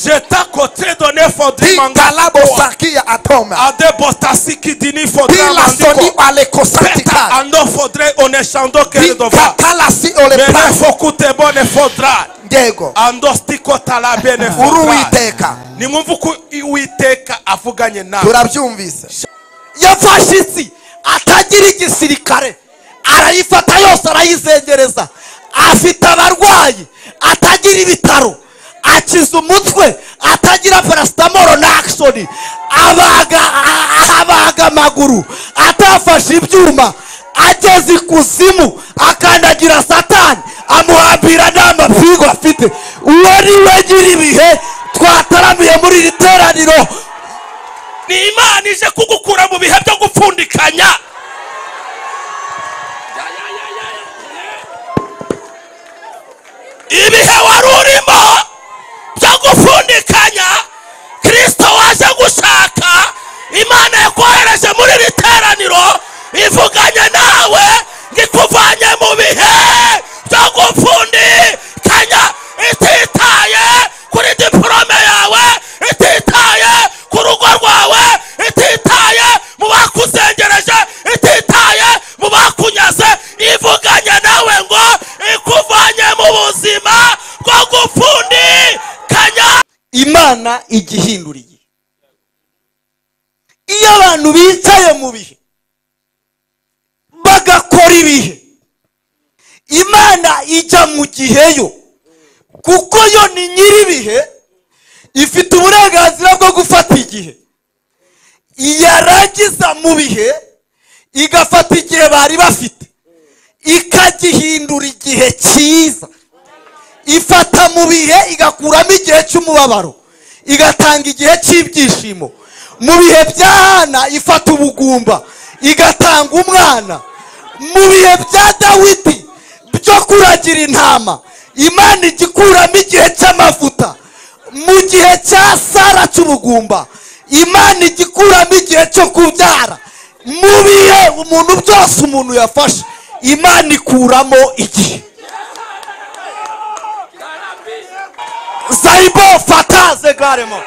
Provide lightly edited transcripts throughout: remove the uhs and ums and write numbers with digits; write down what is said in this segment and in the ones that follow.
Jeta côté donné faudrait Dikalabo sakia atoma. Ade bostasiki dini faudrait Dila soni alekosatika. Ando faudrait on échando que dova. Dikatalasi ole Mais pra. faut coûter bonne faudra. Diego. Ando stiko tala bene Uruwiteka. Ni mwumvuku Uwiteka avuganye nawe. Turabyumvise. Yafashitsi atagira igisirikare arayifata yose arayizengereza. Afite abarwayi atagira ibitaro. Akiza umutwe atagira paracetamol na action. Abaga amaguru atafashe ibyuma. Ageze ikuzimu akandagira Satani amuhambira n'amapfigo afite. Uwo ni we gira ibihe twataramiye muri iri teraniro. Ni Imana ije kugukura mu bihe byo gupfundikanya. Ibihe wari urimo byo gupfundikanya Kristo waje gushaka. Imana yakohereje muri iri teraniro ivuganye nawe ngikuvanye mu bihe byo gupfundikanya. Ititaye kuri diplome yawe, ititaye ku rugo rwawe, ititaye mu bakuzengereje, ititaye mu bakunyaze. Ivuganye nawe ngo ikuvanye mu buzima bwo gupfundikanya. Imana igihinduriye. Iyo abantu bicaye mu bihe bagakora ibihe, Imana ijya mu giheyo, kuko yo ni nyiri ibihe, ifite uburenganzira bwo gufata igihe. Yarangiza mu bihe igafata igihe bari bafite ikagihindura igihe cyiza. Ifata mu bihe igakuramo igihe cy'umubabaro igatanga igihe cy'ibyishimo. Mu bihe bya Hana ifata ubugumba igatanga umwana. Mu bihe bya Dawidi byo kuragira intama Imana igikuramo igihe cy'amavuta. Mu gihe cya Sara cy'ubugumba Imana igikuramo igihe cyo kubyara. Mu bihe umuntu byose umuntu yafashe Imana ikuramo igihe. Zaibo fataze garemo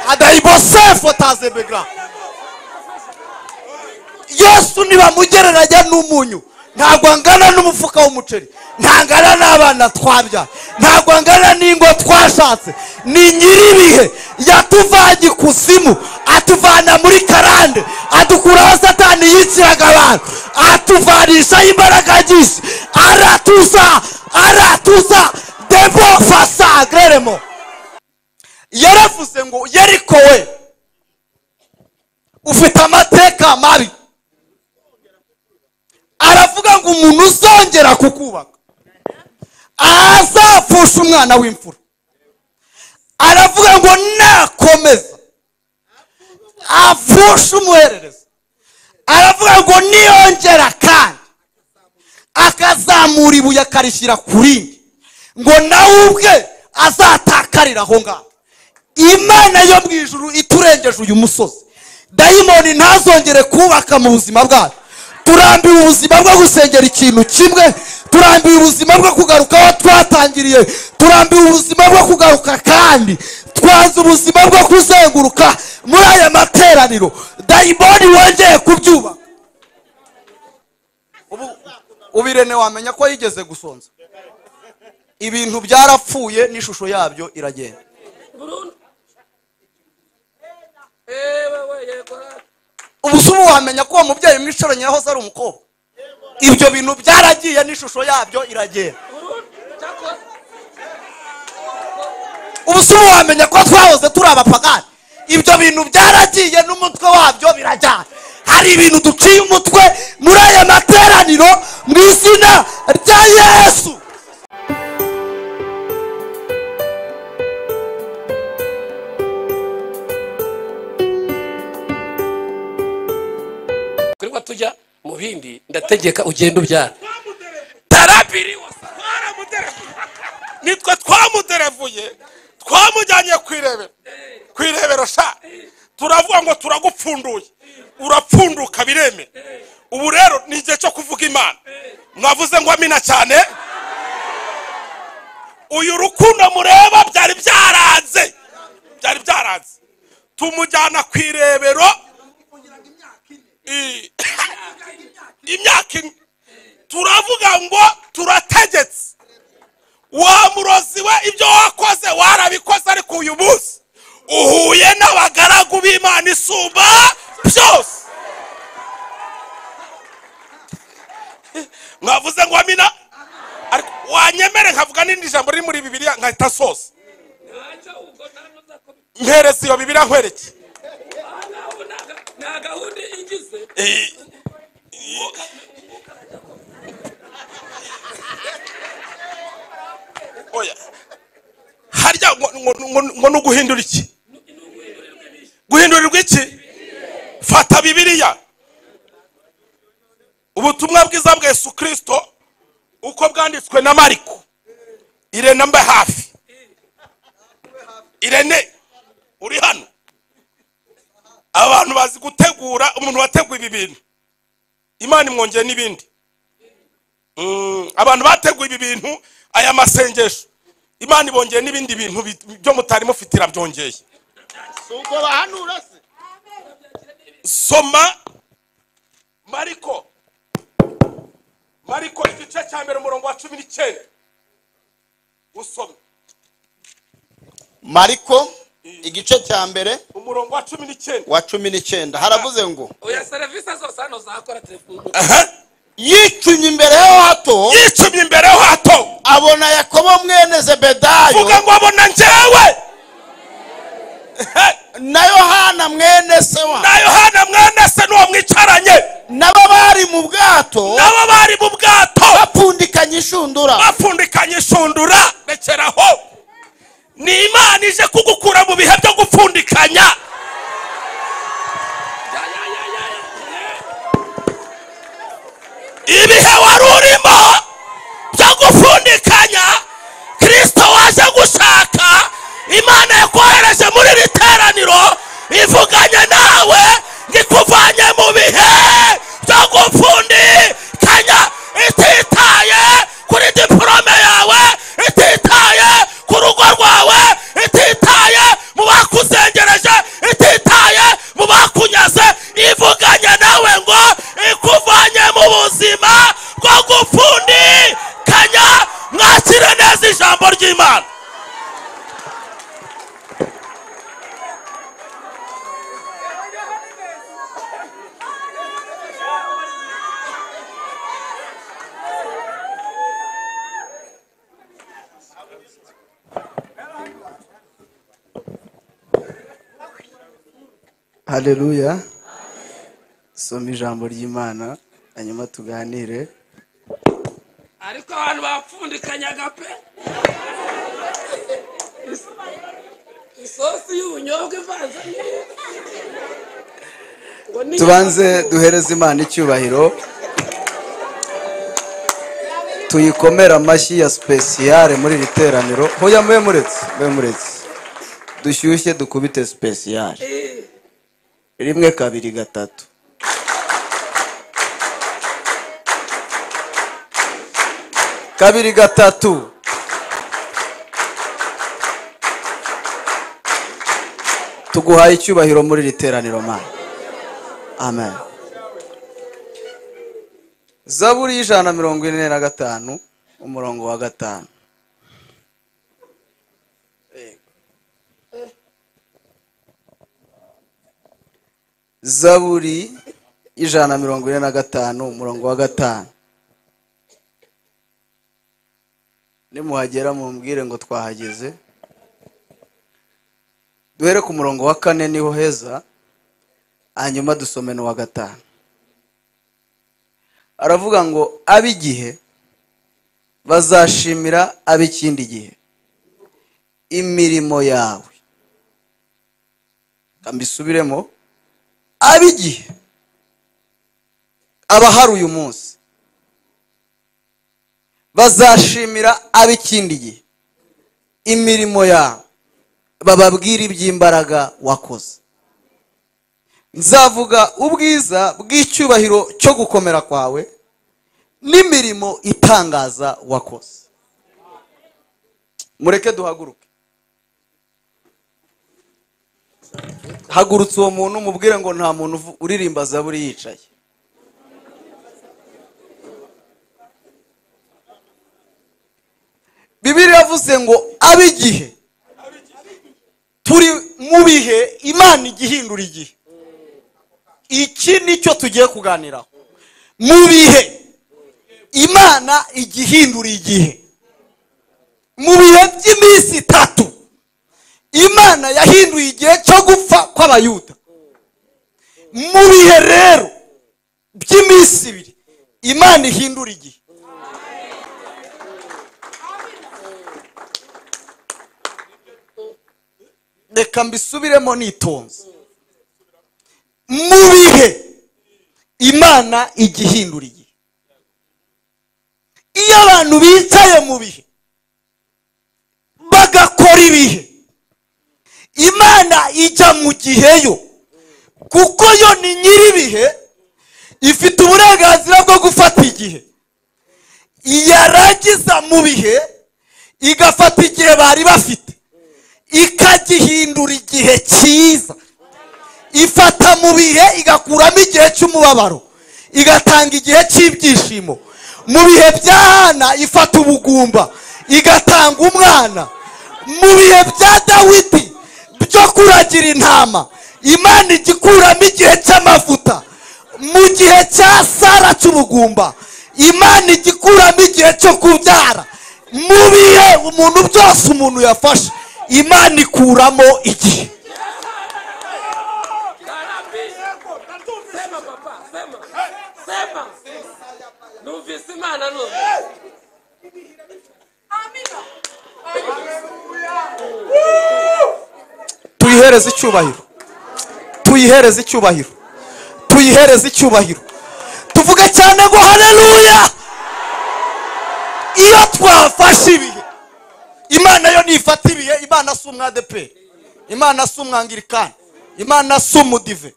adaibo sefo taze begra. Yesu nibamugereranya n'umunyu ntabwo angana n'umufuka w'umuceri, ntangana n'abana twabya, ntabwo angana n'ingo twashatse. Ni nyiribihe yatuvanye ikuzimu atuvana muri karande adukuraho Satani yiciraga abantu atuvanisha imbaraga nyinshi aratuza debo fasa greremo. Yaravuze ngo Yeriko we ufite amateka mabi. Aravuga ngo umuntu uzongera kukubaka azapfusha umwana w'imfura. Aravuga ngo nakomeza apfusha umuherereza. Aravuga ngo niyongera kandi akazamura ibuye akarishyira kurindi ngo nawe ubwe azatakarira aho ngaho. Imana yo mu ijuru iturengeje uyu musozi. Dayimoni ntazongere kubaka mu buzima bwacu. Turambiwe ubuzima bwo gusengera ikintu kimwe, turambiwe ubuzima bwo kugaruka aho twatangiriye, turambiwe ubuzima bwo kugaruka kandi twaza ubuzima bwo kuzenguruka muri aya materaniro. Dayimoni wongeye kubyubaka. Ubirene wamenya ko yigeze gusonza. Ibintu byarapfuye n'ishusho yabyo iragenda. Ubusubu wamenya ko umubyeyi mwicaranye yahoze ari umukobwa. Ibyo bintu byaragiye n'ishusho yabyo iragenda. Ubusubu wamenya ko twahoze turi abapagani. Ibyo bintu byaragiye n'umutwe wabyo birajyana. Hari ibintu duciye umutwe muri aya materaniro mu izina rya Yesu. Kuri tujya mu bindi ndategeka ugenda ubyara. Tarabiri wasara muderevu. Nitwe twamuderevuye twamujyanye kwirebera sha. Turavuga ngo turagupfunduye. Urapfunduka bireme. Ubu rero ni igihe cyo kuvuga Imana. Mwavuze ngo amina cyane. Uyu rukundo mureba byari byaranze. nkavuga n'indi jambo riri muri Bibiliya nkahita soza mpereza iyo Bibiliya nkwereke nta gahunda igize oya harya ngo nuguhindura iki guhindurirwa iki fata Bibiliya ubutumwa bwiza bwa Yesu Kristo uko bwanditswe na Mariko Irene mba hafi Irene uri hano abantu bazi gutegura umuntu wateguye ibi bintu Imana imwongeye n'ibindi abantu bateguye ibi bintu aya masengesho Imana ibongeye n'ibindi bintu byo mutari mufitira byongeye Suko bahanura se. soma Mariko igice cya mbere umurongo wa 19 usome Mariko igice cya mbere umurongo wa 19 wa 19 haravuze ngo oya serivisi zose hano zakora telefone yicumye imbere ho hato abona Yakobo mwene Zebedayo vuga ngo abona njyewe na Yohana mwene se n'uwo mwicaranye nabo bari mu bwato bapfundikanye inshundura rekeraho ni Imana ije kugukura mu bihe byo gupfundikanya ibihe wari urimo byo gupfundikanya Kristo waje gushaka Imana yakohereje muri iri teraniro ivuganye nawe ngikuvanye mu bihe byo gupfundikanya ititaye kuri diplome yawe ititaye ku rugo rwawe ititaye mu bakuzengereje ititaye mu bakunyaze ivuganye nawe ngo ikuvanye mu buzima bwo gupfundikanya mwakire neza ijambo ry'Imana Haleluya. Soma ijambo ry'Imana hanyuma tuganire. ariko abantu bapfundikanyaga pe isosi y'ubunyobwa ivanze Tubanze duhereze Imana icyubahiro. Tuyikomera amashyi ya special muri iri teraniro. Hoya mwe muretse. Dushyushye dukubite special. 1 2 3 2 3 tuguhaye icyubahiro muri iri teraniro Mana. Amen. Zaburi 145 umurongo wa 5. Zaburi 145 umurongo wa 5. Nimuhagera mumbwire ngo twahageze. Duhere ku murongo wa 4 niho heza. Hanyuma dusome no wa 5. Aravuga ngo abigihe bazashimira abikindi gihe imirimo yawe. Kambisubiremo abigihe abahari uyu munsi bazashimira abikindi gihe imirimo yawe bababwira iby'imbaraga wakoze. Nzavuga ubwiza bw'icyubahiro cyo gukomera kwawe n'imirimo itangaza wakoze. Mureke duhaguruke. Hagurutse uwo muntu mubwire ngo nta muntu uririmba zaburi yicaye. Bibiliya yavuze ngo abigihe turi mu bihe Imana igihindura igihe. Iki nicyo tugiye kuganiraho. Mu bihe Imana igihindura igihe. mu bihe by'iminsi 3 Imana yahinduye igihe cyo gupfa kw'abayuda. Mu bihe rero by'iminsi 2 Imana ihindura igihe. Reka mbisubiremo nitonze. Mu bihe Imana igihindura igihe. Iyo abantu bicaye mu bihe bagakora ibihe, Imana ijya mu gihe yo, kuko yo ni nyiribihe, ifite uburenganzira bwo gufata igihe. Yarangiza mu bihe igafata igihe bari bafite ikagihindura igihe cyiza. Ifata mu bihe igakuramo igihe cy'umubabaro igatanga igihe cy'ibyishimo. Mu bihe bya Hana ifata ubugumba igatanga umwana. Mu bihe bya Dawidi byo kuragira intama Imana igikuramo igihe cy'amavuta. Mu gihe cya Sara cy'ubugumba Imana igikuramo igihe cyo kubyara. Mu bihe umuntu byose umuntu yafashe Imana ikuramo igihe. Sema papa, sema. Sema. Numvise Imana none. Amina. Tuyihereze icyubahiro. Tuyihereze icyubahiro. Tuyihereze icyubahiro. Tuvuge cyane ngo haleluya. Iyo twafashe ibihe, Imana yo nifata ibihe. Imana si umwadeperi, Imana si umwangirikani, Imana si umudive,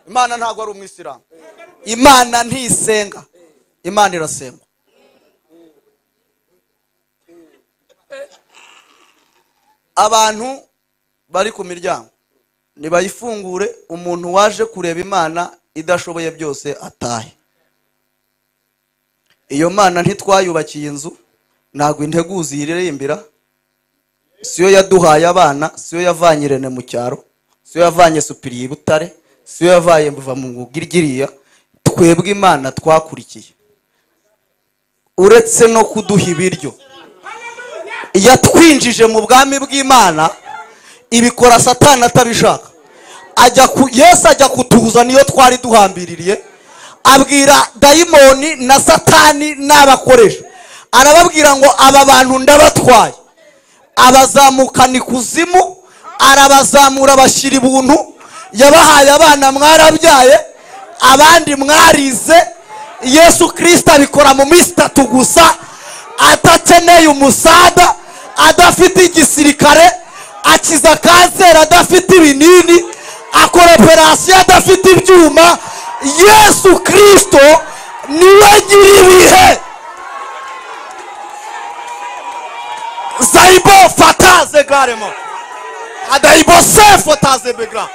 Imana ntabwo ari umwisilamu. Imana ntisenga, Imana irasenga. Abantu bari ku miryango nibayifungure, umuntu waje kureba Imana idashoboye byose atahe. Iyo Mana ntitwayubakiye inzu, ntabwo integuzi iririmbira, siyo yaduhaye abana, siyo yavanye Irene mu cyaro, siyo yavanye Supiriye i Butare, siyo yavaye mva mu Ngugirigiriya. Twebwe Imana twakurikiye, uretse no kuduha ibiryo, yatwinjije mu bwami bw'Imana. Ibikora Satani atabishaka. Yesu ajya kutuza niyo twari duhambiririye, abwira dayimoni na Satani n'abakoresha, arababwira ngo aba bantu ndabatwaye. Abazamukana ikuzimu, arabazamura bashyira ibuntu. Yabahaye abana mwarabyaye, abandi mwarize. Yesu Kristo abikora mu minsi 3 gusa, atakeneye umusada, adafite igisirikare. Akiza kanseri adafite ibinini, akora operasiyo adafite ibyuma. Yesu Kristo niwe nyiribihe. Zaibo fataze garemo adaibo sefo taze begra.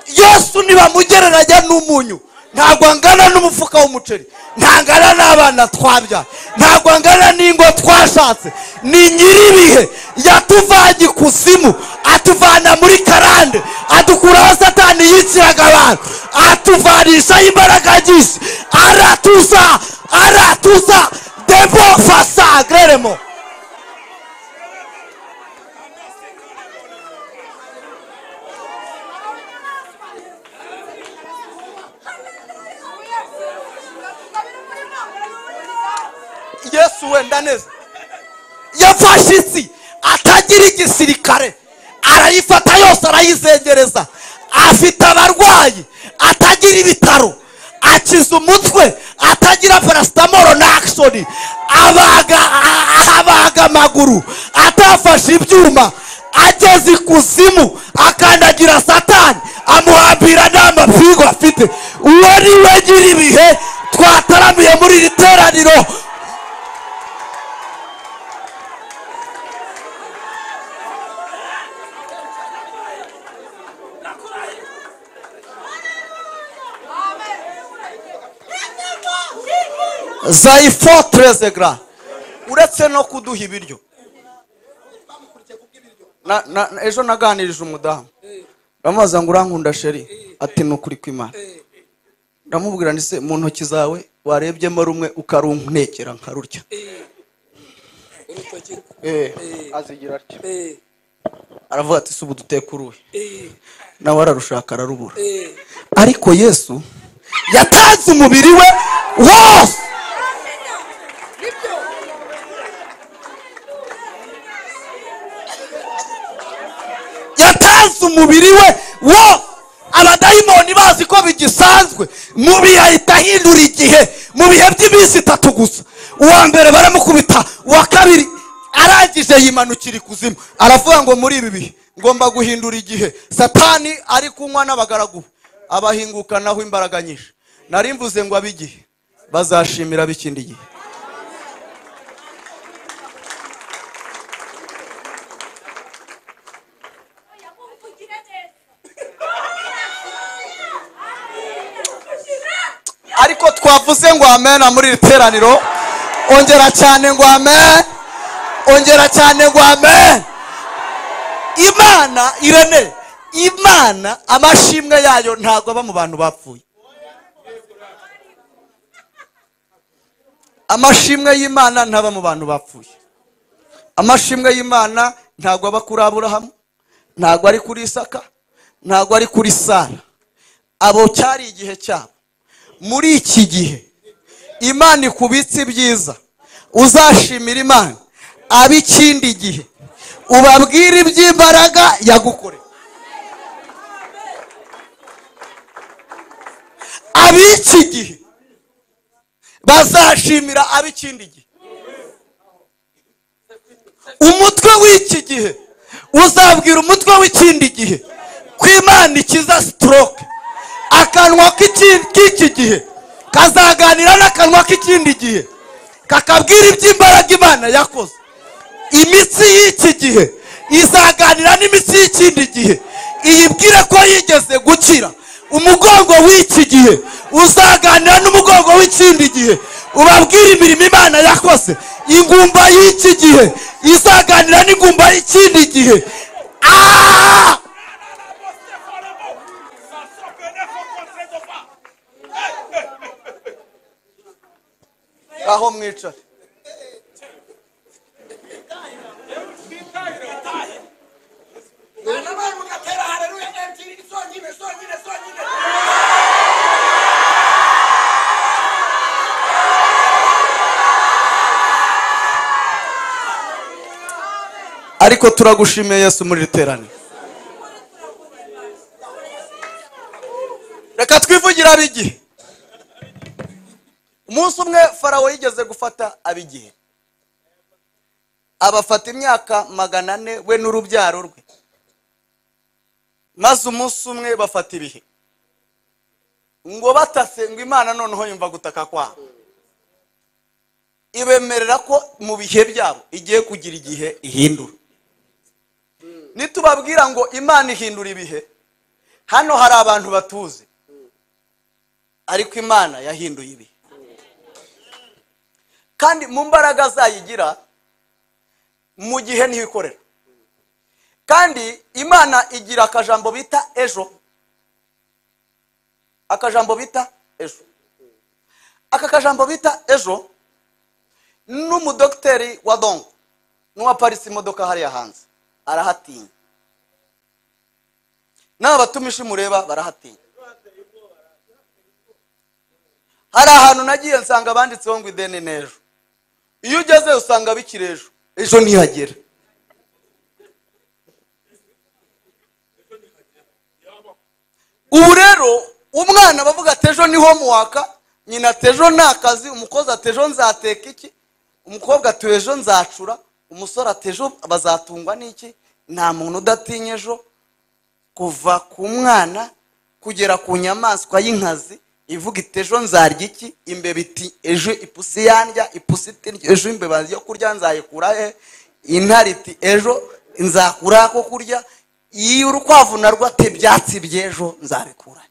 Yesu nibamugereranya n'umunyu, ntabwo angana n'umufuka w'umuceri, ntangana n'abana twabya, ntabwo angana n'ingo twashatse. Ni nyiribihe, yatuvanye ikuzimu, atuvana muri karande, adukuraho Satani yiciraga abantu, atuvanisha imbaraga nyinshi, aratuza debo fasa greremo. Yesu wenda neza yafashe isi atagira igisirikare, arayifata yose arayizengereza. Afite abarwayi atagira ibitaro, akiza umutwe atagira paracetamol na action, abaga amaguru atafashe ibyuma. Ageze ikuzimu akandagira Satani, amuhambira n'amapingu afite. Uwo ni we nyiribihe twataramiye muri iri teraniro. Zaifo 13 gra. Uretse no kuduha ibiryo, ejo naganirije umudamu, ndamaza ngo urankunda sheri, ati nukuri kw'Imana. Ndamubwira nti se mu ntoki zawe warebyemo rumwe ukaruntekera nkarurya. urutoki azigira atyo eh aravuga ati subu dutekuruye eh nawe ararushaka ararubura eh ariko Yesu yatanze umubiri we wose yatanze umubiri we wose abadayimoni bazi ko bigisanzwe mu bihe ahita ahindura igihe mu bihe by'iminsi 3 gusa uwa mbere baramukubita uwa kabiri arangije yimanukira ikuzimu aravuga ngo muri ibi bihe ngomba guhindura igihe satani ari kunywa n'abagaragu abahingukanaho imbaraga nyinshi nari mvuze ngo abigihe bazashimira bikindi gihe ariko twavuze ngo amen muri iri teraniro ongera cyane ngo amen ongera cyane ngo amen Imana Irene Imana amashimwe yayo ntago aba mu bantu bapfuye amashimwe y'Imana ntaba mu bantu bapfuye amashimwe y'Imana ntago aba kuri Aburahamu ntago ari kuri Isaka ntago ari kuri Sara abo cyari igihe cyabo muri iki gihe Imana ikubitse ibyiza uzashimira Imana abikindi gihe ubabwira iby'imbaraga yagukore abiki gihe bazashimira abikindi gihe umutwe w'iki gihe uzabwira umutwe w'ikindi gihe ko Imana ikiza stroke akanwa k'iki gihe kazaganira n'akanwa k'ikindi gihe kakabwira iby'imbaraga Imana yakoze imitsi y'iki gihe izaganira n'imitsi y'ikindi gihe iyibwire ko yigeze gukira umugongo w'iki gihe uzaganira n'umugongo w'ikindi gihe ubabwira imirimo Imana yakoze ingumba y'iki gihe izaganira n'ingumba y'ikindi gihe aho mwicare ariko turagushimiye Yesu muri riterane reka twivugira abigihe umunsi umwe Farawo yigeze gufata abigihe abafata imyaka 400 we n'urubyaro rwe maze umunsi umwe bafata ibihe ngo batase ngo Imana noneho yumva gutaka kwabo ibemerera ko mu bihe byabo igiye kugira igihe ihindura nitubabwira ngo Imana ihindura ibihe hano hari abantu batuzi ariko Imana yahinduye ibihe kandi mu mbaraga zayigira mu gihe ntibikorera kandi Imana igira akajambo bita ejo akajambo bita ejo aka kajambo bita ejo n'umudokteri wa Dongo n'uwa Paris imodoka hariya hanze arahatinya n'abatumishi mureba barahatinya hari ahantu nagiye nsanga banditseho ngo ideni n'ejo iyo ugeze usanga bikiri ejo ntihagera ubu rero umwana bavuga ati ejo ni homework nyina ati ejo ni akazi umukozi ati ejo nzateka iki umukobwa ati ejo nzacura umusore ati ejo bazatungwa n'iki nta muntu udatinya ejo kuva ku mwana kugera ku nyamaswa y'inkazi ivuga iti ejo nzarya iki imbeba iti ejo ipusi yandya ipusi iti ejo imbeba yo kurya nzayikura he intare iti ejo nzakura ko kurya iyo urukwavu narwo ati ibyatsi by'ejo nzabikura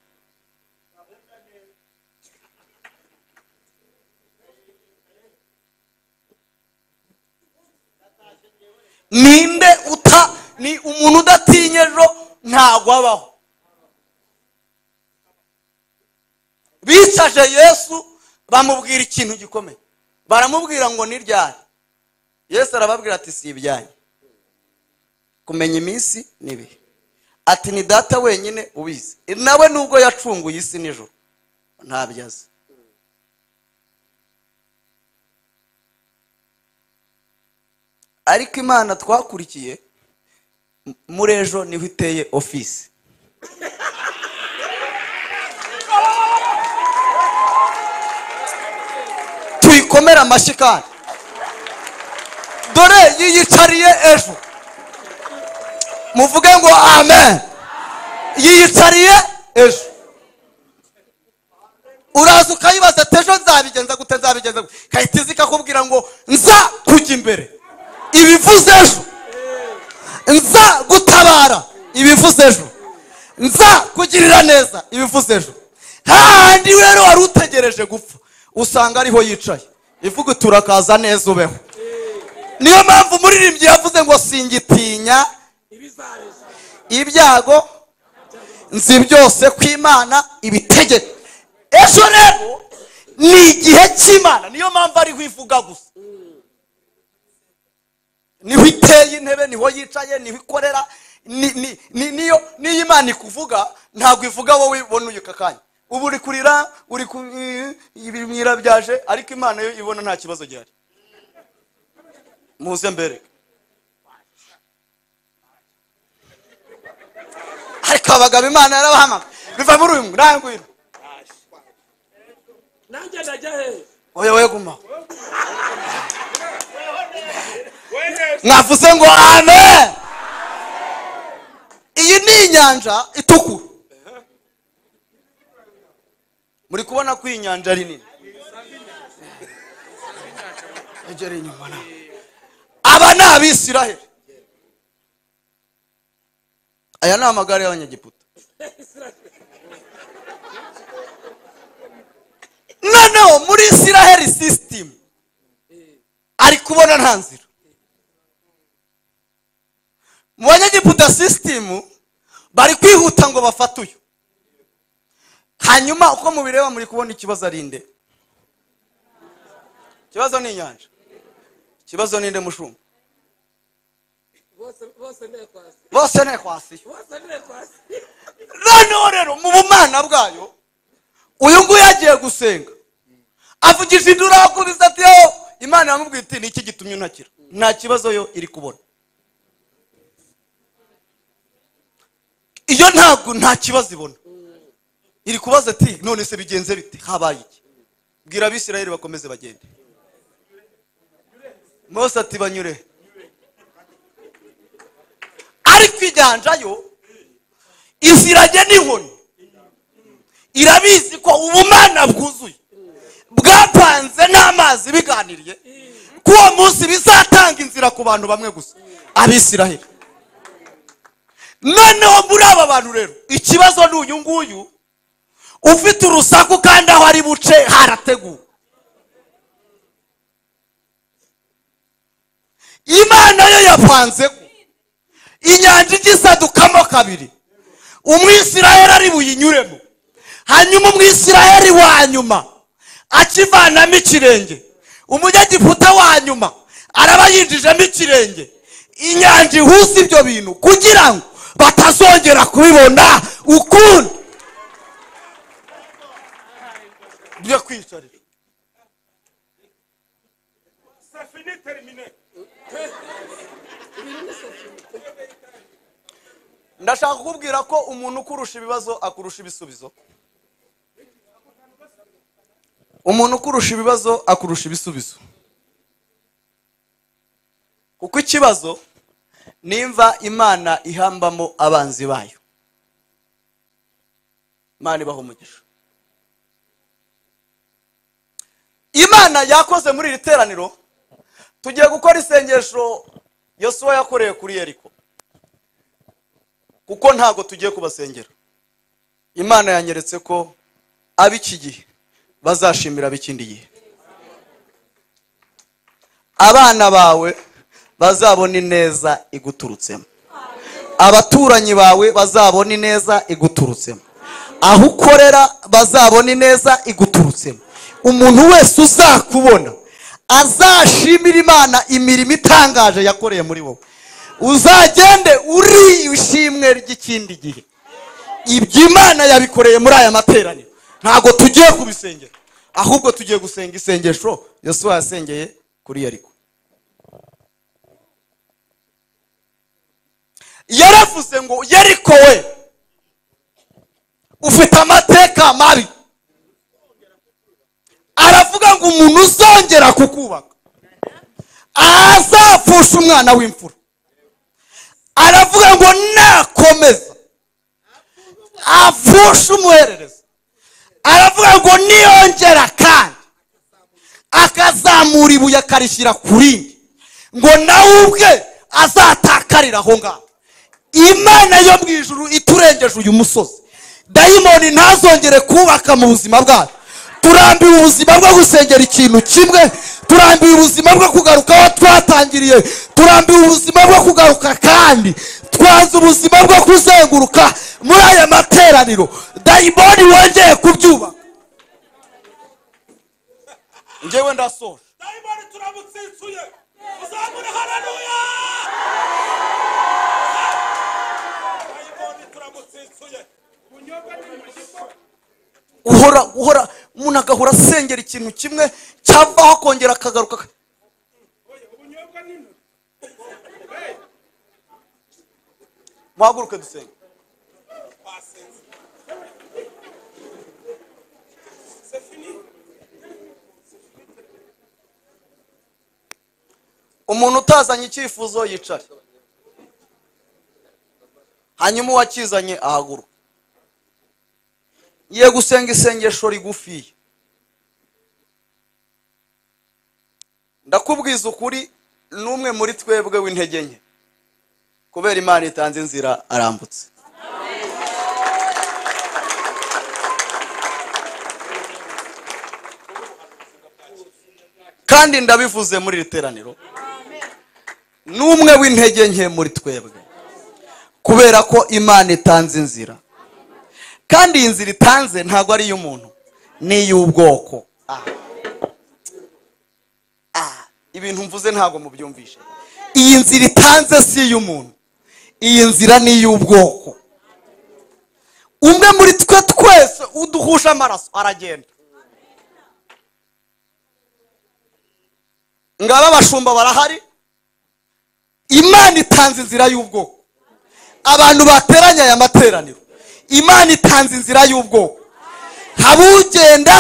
ninde ni umuntu udatinya ejo ntago abaho bicaje Yesu bamubwira ikintu gikomeye baramubwira ngo ni ryari Yesu arababwira ati si ibyanyu kumenya iminsi n'ibihe, ati ni data wenyine ubizi, nawe nubwo yacunguye isi n'ijoro ntabyo azi. Ariko Imana twakurikiye muri ejo niho iteye ofisi. Tuyikomera amashyi kandi dore yiyicariye ejo, muvuge ngo amen. Yiyicariye ejo, uraza ukayibaza ati ejo nzabigenza gute, nzabigenza gute, kahita iza ikakubwira ngo nza kujya imbere, ibivuze ejo. Nza gutabara, ibivuze ejo. Nza kugirira neza, ibivuze ejo. Handi rero wari utegereje gupfa usanga ariho yicaye ivuga turakaza neza ubeho. Niyo mpamvu umuririmbyi yavuze ngo singitinya ibyago, nzi byose ko Imana ibitegeka. Ejo rero ni igihe cy'Imana, niyo mpamvu ariho ivuga gusa. Niho iteye intebe, niho yicaye, niho ikorera. Niyo Imana ikuvuga ntabwo ivuga wowe ibona uyu kakanya. Ubu uri kurira, uri ibimira byaje, ariko Imana yo ibona nta kibazo gihari. Muze mbere. Ariko abagabo Imana yarabahamaka biva muri uyu murangwiro. Nanjye ndajya he? Oya guma. Mwavuze ngo amen. Iyi ni inyanja itukura. Muri kubona ko inyanja ari nini. Egere inyuma na. Aba ni Abisiraheli. Aya ni amagare y'Abanyegiputa. Noneho muri Isiraheli system ari kubona nta nzira. Mu Banyegiputa system bari kwihuta ngo bafate uyu. Hanyuma uko mubireba muri kubona ikibazo arinde. Ikibazo ni inyanja. Ikibazo ni nde mushumba. Bose ne kwasi. Noneho rero mu bumana bwayo uyu nguyu yagiye gusenga. Avugije induru akubiza ati yo Imana yamubwiye iti niki gitumye untakira. Nta kibazo yo iri kubona. Iyo nta kibazo ibona. Iri kubaza ati none se bigenze bite, habaye iki? Bwira Abisirayeli bakomeze bagende. Mose ati banyure. Ariko inyanja yo iziranye n'inkoni. Irabizi ko ubumana bwuzuye bwapanze n'amazi biganiriye ko uwo munsi bizatanga inzira ku bantu bamwe gusa, Abisirayeli. Noneho muri aba bantu rero ikibazo ni uyu nguyu ufite urusaku kandi aho ari buce harateguwe. Imana yo yapanze ko inyanja igisadukamo kabiri, Umwisirayeli ari buyinyuremo. Hanyuma Umwisirayeli wa nyuma akivanamo ikirenge, Umunyegiputa wa nyuma araba yinjijemo ikirenge. Inyanja ihuza ibyo bintu kugira ngo batazongera kubibona ukundi. Byo kwicarira. Ndashaka kukubwira ko umuntu ukurusha ibibazo akurusha ibisubizo. Umuntu ukurusha ibibazo akurusha ibisubizo. Kuko ikibazo nimva Imana ihambamo abanzi bayo. Imana ibaho umugisha. Imana yakoze muri iri teraniro tugiye gukora isengesho Yosuwa yakoreye kuri Yeriko. Kuko ntago tugiye kubasengera. Imana yanyeretse ko ab'iki gihe bazashimira ab'ikindi gihe. Abana bawe bazabona ineza iguturutsemo. Abaturanyi bawe bazabona ineza iguturutsemo. Aho ukorera bazabona ineza iguturutsemo. Umuntu wese uzakubona azashimira Imana imirimo itangaje yakoreye muri wowe. Uzagende uri ishimwe ry'ikindi gihe. Ibyo Imana yabikoreye muri aya materaniro ntago tugiye kubisengera, ahubwo tugiye gusenga isengesho Yosuwa yasengeye kuri Yeriko. Yaravuze ngo Yeriko we ufite amateka mabi. Aravuga ngo umuntu uzongera kukubaka azapfusha umwana w'imfura. Aravuga ngo nakomeza apfusha umuherereza. Aravuga ngo niyongera kandi akazamura ibuye akarishyira kurindi, ngo nawe ubwe azatakarira aho ngaho. Imana yo mu ijuru iturengeje uyu musozi, dayimoni ntazongere kubaka mu buzima bwacu. Turambiwe ubuzima bwo gusengera ikintu kimwe, turambiwe ubuzima bwo kugaruka aho twatangiriye, turambiwe ubuzima bwo kugaruka kandi twaza ubuzima bwo kuzenguruka muri aya materaniro. Dayimoni wongeye kubyubaka. Njyewe ndasoje. Dayimoni turamutsitsuye. Uzamure haleluya. Dayimoni turamutsitsuye. Unyobwa n'imishiko. Uhora umuntu agahora asengera ikintu kimwe cyavaho akongera akagaruka. Ubunyobwa nino. Muhaguruke dusenge. Umuntu utazanye icyifuzo yicare, hanyuma uwakizanye ahaguruka. Ye gusenga isengesho rigufiye. Ndakubwiza ukuri, n'umwe muri twebwe w'intege nke, kubera Imana itanze inzira arambutse. Kandi ndabivuze muri iri teraniro, n'umwe w'intege nke muri twebwe, kubera ko Imana itanze inzira. Kandi iyi nzira itanze ntabwo ari iy'umuntu, ni iy'ubwoko. Ibintu mvuze ntabwo mubyumvishe. Iyi nzira itanze si iy'umuntu, iyi nzira ni iy'ubwoko. Umwe muri twe twese uduhuje amaraso aragenda. Ngaba abashumba barahari. Imana itanze inzira y'ubwoko. Abantu bateranya aya materaniro, Imana itanze inzira y'ubwoko. Haba ugenda,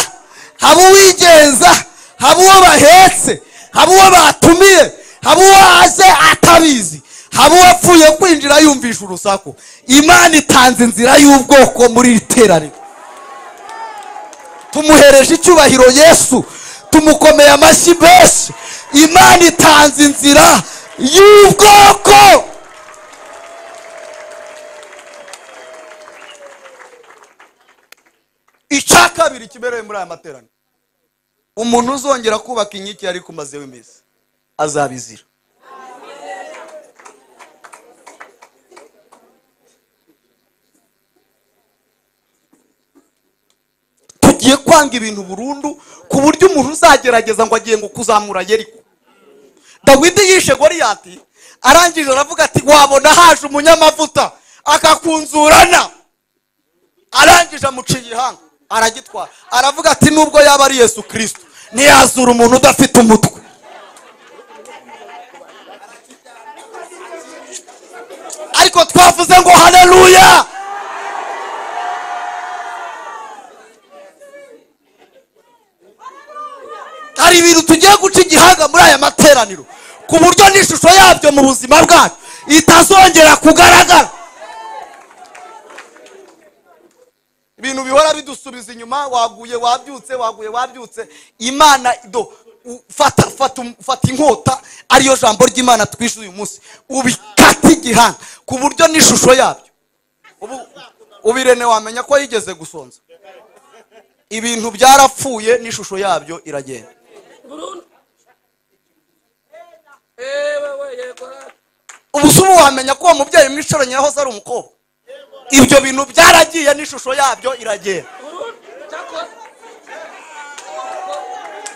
haba uwigenza, haba uwo bahetse, haba uwo batumiye, haba uwo aje atabizi, haba uwapfuye kwinjira yumvisha urusaku. Imana itanze inzira y'ubwoko muri iri teraniro. Tumuhereje icyubahiro Yesu, tumukomeye amashyi menshi. Imana itanze inzira y'ubwoko. Icya kabiri kiberewe muri aya materaniro, umuntu uzongera kubaka inkike yari kumazeho iminsi azabizira. Tugiye kwanga ibintu burundu, ku buryo umuntu uzagerageza ngo agiye ngo kuzamura Yeriko. Dawidi yishe Goliyati, arangije aravuga ati wabona haje umunyamavuta akakunzurana. Arangije amuciye ihanga aragitwara. Aravuga ati nubwo yaba ari Yesu Kristo ntiyazura umuntu udafite umutwe. Ariko twavuze ngo haleluya. Hari ibintu tugiye guca igihanga muri aya materaniro, ku buryo n'ishusho yabyo mu buzima bwacu itazongera kugaragara. Ibintu bihora bidusubiza inyuma, waguye wabyutse, waguye wabyutse. Imana fata inkota, ariyo jambo ry'Imana twishe uyu munsi, ubikata igihanga ku buryo n'ishusho yabyo ubirene wamenya ko yigeze gusonza. Ibintu byarapfuye n'ishusho yabyo iragenda. Ubusubu wamenya ko uwo mubyeyi mwicaranye yahoze ari umukobwa. Ibyo bintu byaragiye n'ishusho yabyo iragenda.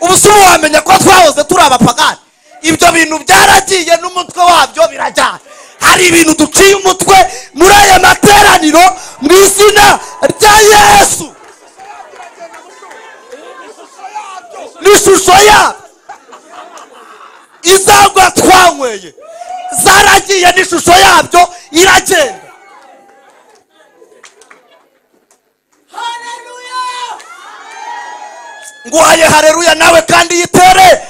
ubusubu wamenya ko twahoze turi abapagani. Ibyo bintu byaragiye n'umutwe wabyo birajyana. Hari ibintu duciye umutwe muri aya materaniro mu izina rya Yesu. N'ishusho yabyo izagwa twanyweye zaragiye, n'ishusho yabyo iragenda. Nguhaye haleluya nawe kandi yitere.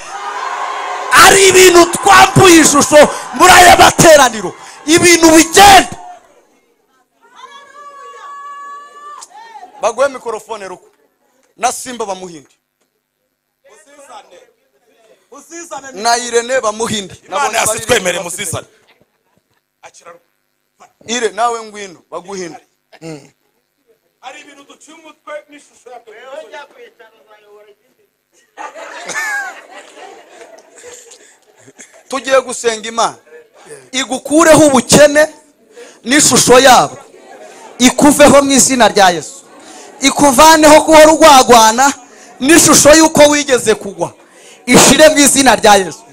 Ari ibintu twambuye ishusho muri aya materaniro, ibintu bigenda. Baguhe mikrofone ruko na Simba bamuhindi na Irene bamuhindi. Imana yasitwemere musisane. Ire nawe ngwino baguhindi. Ari ibintu duciye umutwe n'ishusho yabyo. Tugiye gusenga Imana igukureho ubukene n'ishusho yabo, ikuveho mu izina rya Yesu. Ikuvaneho guhora urwagwana n'ishusho y'uko wigeze kugwa, ishire mu izina rya Yesu.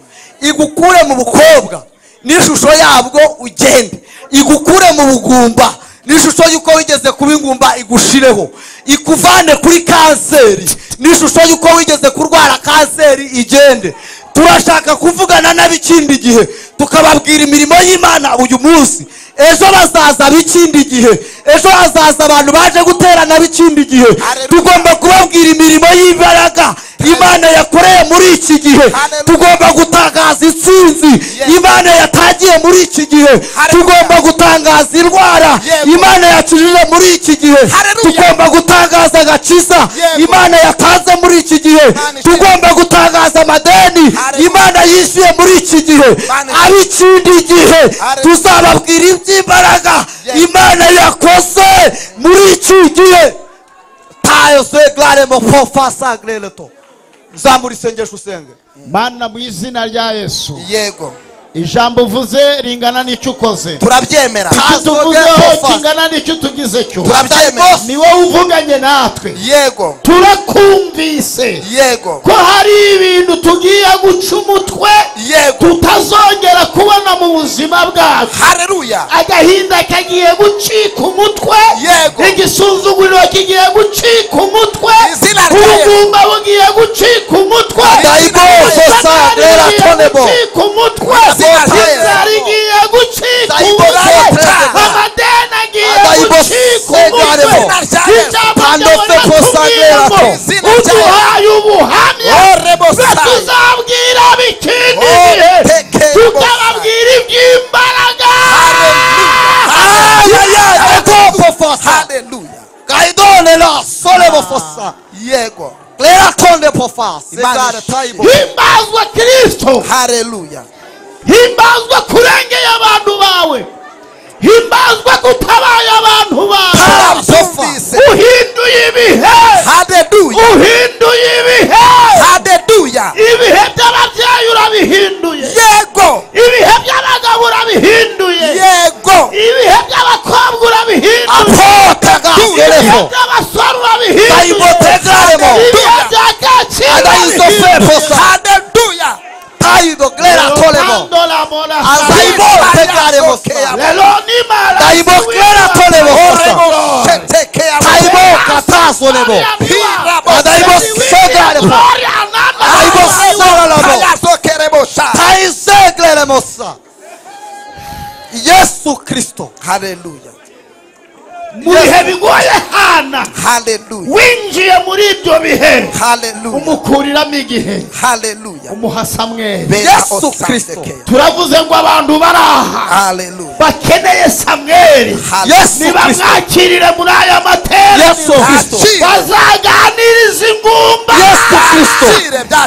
Igukure mu bukobwa n'ishusho yabwo ugende. Igukure mu bugumba n'ishusho y'uko wigeze kuba ingumba igushireho. Ikuvane kuri kanseri n'ishusho y'uko wigeze kurwara kanseri igende. Turashaka kuvugana n'abikindi gihe tukababwira imirimo y'Imana uyu munsi. Ejo bazaza bikindi gihe, ejo hazaza abantu baje guterana bikindi gihe. Tugomba kubabwira imirimo y'imbaraga Imana yakoreye muri iki gihe. Tugomba gutangaza intsinzi Imana yatagiye muri iki gihe. Tugomba gutangaza indwara Imana yakijije muri iki gihe. Tugomba gutangaza agakiza Imana yatanze muri iki gihe. Tugomba gutangaza amadeni Imana yishyuye muri iki gihe. Abikindi gihe tuzababwira iby'imbaraga Imana yakoze muri iki gihe. Tayo se glare mo fofasa gleleto. Zamuri sengesho usenge. Mana mu izina rya Yesu. Yego. Ijambo uvuze ringana n'icyo ukoze. Turabyemera. Tuvuzeho kingana n'icyo tugize cyo. Turabyemera. Ni wowe uvuganye natwe. Yego. Turakumvise. Yego. Ko hari ibintu tugiye guca umutwe. Yego. Tutazongera kubona mu buzima bwacu. Haleluya. Agahinda kagiye gucika umutwe. Yego. Igisuzuguriro kigiye gucika umutwe. Ubugumba bugiye gucika umutwe. Inzara igiye gucika umutwe. Amadeni agiye gucika umutwe. Ijambo ry'Imana uduhaye ubuhamya. Tuzabwira bikindi gihe, tukababwira iby'imbaraga. Haleluya. Gaidone la sole bofosa. Yego. Lera tonde pofas. Himbazwa Kristo. Haleluya. Himbazwa kurengeye abantu bawe. Himbazwa gutabaye abantu bawe. Uhinduye ibihe. Haleluya. Uhinduye ibihe. Haleluya. Ibihe by'ababyeyi urabihinduye. Yego. Ibihe by'abagabo urabihinduye. Yego. Ibihe by'abakobwa urabihinduye. Ibihe by'abasore urabihinduye. Ibihe bya kacyiru urabihinduye. Haleluya. Taido glera tolemo. Azaibo tegaremo. Lelo ni mara. Taibo glera tolemo. Taibo kataso lemo. Azaibo sogaremo. Azaibo sogaremo. Taise glera mosa. Yesu Kristo. Haleluya. Mubihe bigoye Hana. Haleluya. Winjiye muri ibyo bihe. Haleluya. Umukuriramo igihe. Haleluya. Umuha Samweli. Yesu Kristo. Turavuze ngo abantu baraha. Haleluya. Bakeneye Samweli. Nibamwakirire muri aya materaniro. Yesu Kristo. Bazaganiriza ingumba. Yesu Kristo.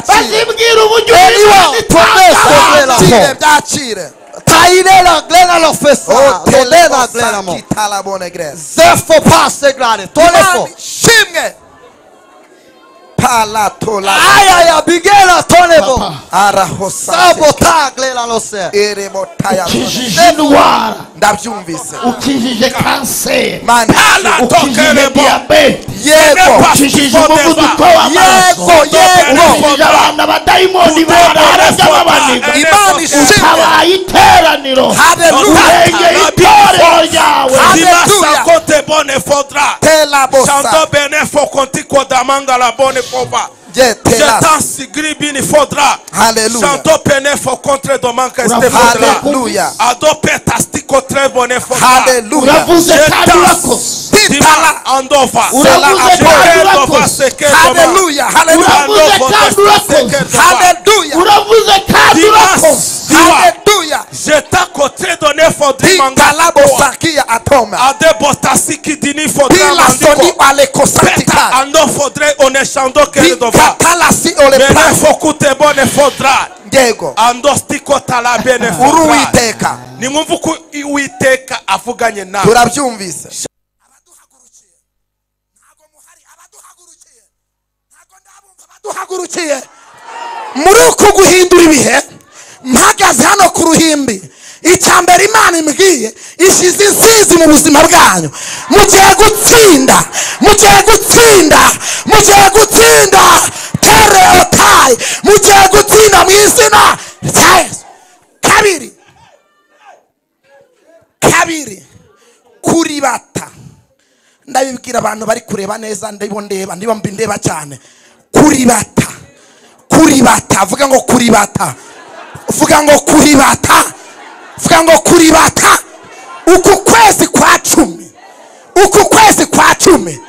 Bazibwira uburyo bw'Imana byakire. Tainela glena lo fesa. Tolena glena mo. Zefo passe glane. Tolefo. Shimwe. palatola Aya bigera tolebo. arahosa Sabotagle la lose. erebotaya ukijije indwara, ndabyumvise ukijije kanseri, mani ukijije diyabete, yego ukijije umuvuduko w'amaraso, ukijije abantu abadayimoni bararaga babaniga, imana ishimwe utabaye iteraniro, haleluya urengeye itorero ryawe. Dimasa kote bone fodra. tela bosa Chanto bene fo kontiko damanga la bone fova. jetela Jetan sigri bini fodra. haleluya Chanto pene fo contre domanka este Uravuze fodra. haleluya Ado petastiko tre bone fodra. haleluya Uravuze kandi urakoze. Dima andova. Uravuze kandi urakoze. haleluya haleluya Uravuze kandi urakoze. haleluya Uravuze kandi urakoze. haleluya Jeta kote done fodri manga. italabo sakia atoma Ade botasiki dini fodra pila soni mandiko. alekosatika Peta ando fodre one shando kere dova. ikatala si ole Bene pra fokute bone fodra. yego Ando stiko tala bene fodra. uruwiteka Ni mwumvu ku Uwiteka avuganye nawe. turabyumvise duhagurukiye muri uku guhindura ibihe mpagaze hano ku ruhimbi icyambere imana imbwiye ishize insizi mu buzima bwanyu mugiye gutsinda mugiye gutsinda mugiye gutsinda tereotayi mugiye gutsinda mu izina rya Yesu kabiri kuribata ndabibwira abantu bari kureba neza ndeba mbindeba cyane kuribata vuga ngo kuribata vuga ngo kuribata vuga ngo kuribata uku kwezi kwa cumi uku kwezi kwa cumi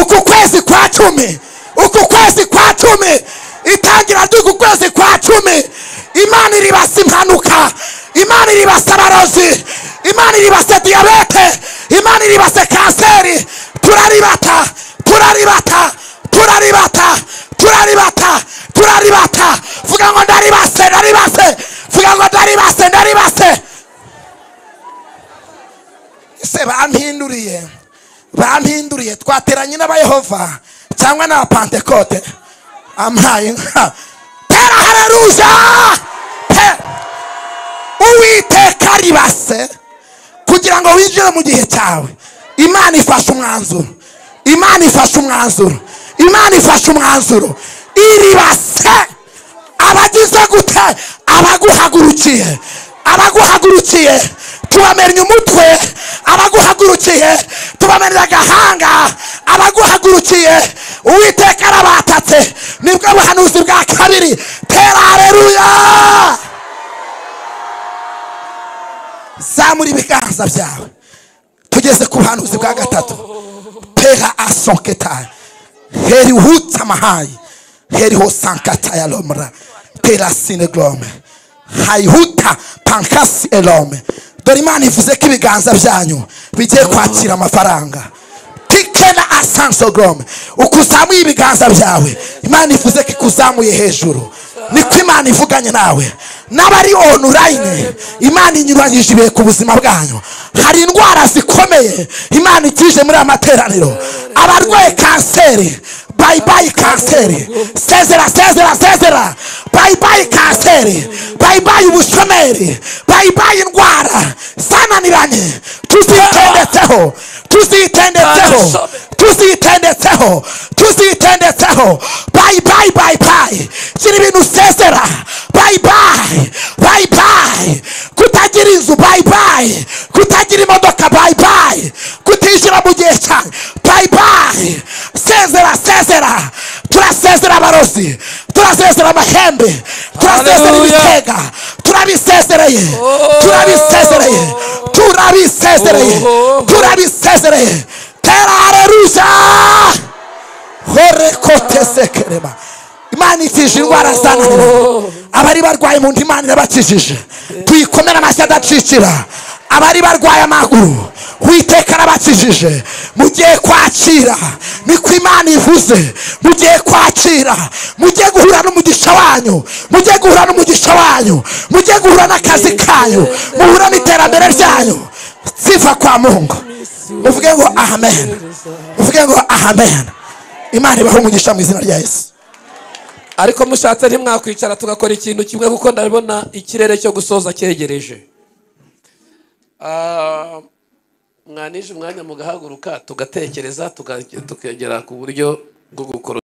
uku kwezi kwa cumi uku kwezi kwa cumi itangira ry'uku kwezi kwa cumi imana iribasa impanuka imana iribasa abarozi imana iribasa diyabete imana iribasa kanseri turaribata turaribata turaribata turaribata turaribata vuga ngo ndaribase ndaribase vuga ngo ndaribase ndaribase ese bampinduriye twateranye n'abayehova cyangwa n'abapantekote ampaye tera haleluya Uwiteka ribase kugira ngo winjire mu gihe cyawe imana ifashe umwanzuro imana ifashe umwanzuro imana ifashe umwanzuro iribase abagize gute abaguhagurukiye tubamenye umutwe abaguhagurukiye tubamenye agahanga abaguhagurukiye Uwiteka arabatatse nibwo buhanuzi bwa kabiri tera haleluya zamura ibiganza byawe tugeze ku buhanuzi bwa gatatu pera asonketa heri hutsa mahayi heri ho sankata ya lomra pera sineglome hayihuta pankasi elome dore imana ivuze ko ibiganza byanyu bigiye kwakira amafaranga tikena asansogrome ukuzamuye ibiganza byawe imana ivuze ko ikuzamuye hejuru niko imana ivuganye nawe n'abari online imana inyuranyije ibihe ku buzima bwanyu hari indwara zikomeye imana ikije muri amateraniro abarwaye kanseri bye bye kanseri sezera bye bye kanseri bye bye ubushomeri bye bye indwara zananiranye tuzitendetseho bye kiri ibintu sezera bye kutagira inzu bye kutagira imodoka bye kutishyura mu gihe cyawe bye sezera turasezera abarozi turasezera amahembe turasezera ibitega turabisezereye tera haleluya horekotesekereba imana ikije indwara zananira abari barwaye mu nda imana irabakijije tuyikomera amashyi adacikira abari barwaye amaguru Uwiteka arabakijije mugiye kwakira niko imana ivuze mugiye kwakira mugiye guhura n'umugisha wanyu mugiye guhura n'akazi kanyu muhura n'iterambere ryanyu sifa kwa Mungu muvuge ngo amen imana ibahe umugisha mu izina rya Yesu. ariko mushatse ntimwakwicara tugakora ikintu kimwe kuko ndabona ikirere cyo gusoza cyegereje. Mwanije umwanya mugahaguruka tugatekereza tukagera ku buryo bwo gukora